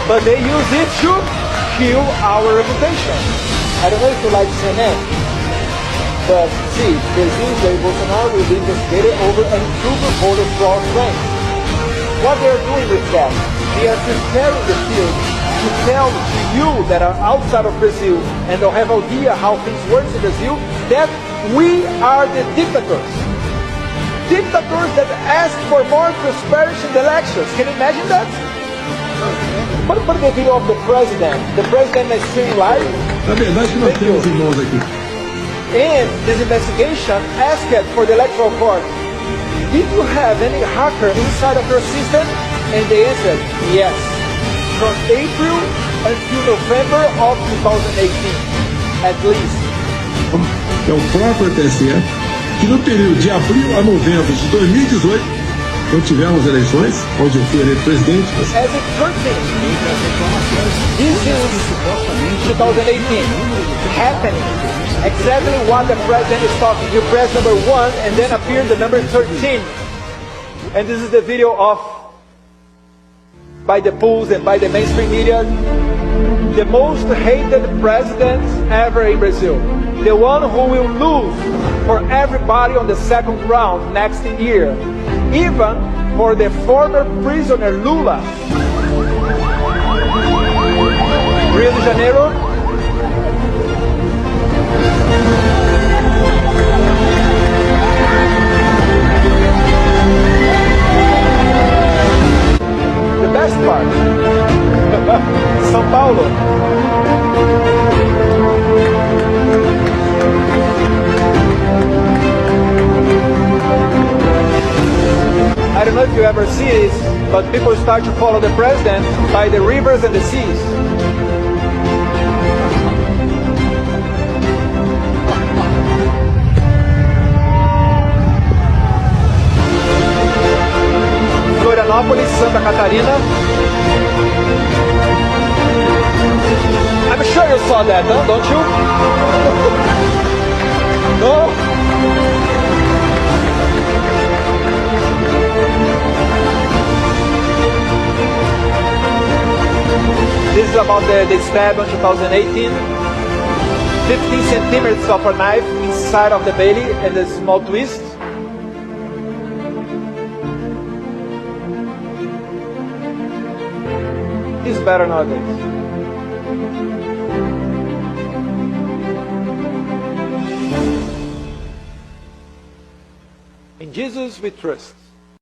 but they use it to kill our reputation. I don't know if you like CNN, but see, Brazil's Jair Bolsonaro will be investigated over unproven voter fraud claims. What they are doing with that, they are preparing the field to tell to you that are outside of Brazil and don't have idea how things work in Brazil, that we are the dictators. Dictators that ask for more prosperity in the elections. Can you imagine that? Put the video of the president. The president is streaming live. Na verdade, nós temos irmãos aqui. In this investigation, asked for the electoral court, did you have any hacker inside of your system? And they answered, yes. From April until November of 2018, at least. É o próprio TSE que no período de abril a novembro de 2018, quando tivemos eleições, onde eu fui eleito presidente. As it turns in, this is 2018, happening. Exactly what the president is talking. You press number 1 and then appears the number 13. And this is the video of, by the polls and by the mainstream media, the most hated president ever in Brazil. The one who will lose for everybody on the second round next year. Even for the former prisoner Lula. Rio de Janeiro. The best part. São Paulo. I don't know if you ever see this, but people start to follow the president by the rivers and the seas. Florianópolis, Santa Catarina. I'm sure you saw that, huh? Don't you? No? This is about the stab in 2018. 15 centimeters of a knife inside of the belly and a small twist. It's better nowadays. In Jesus we trust.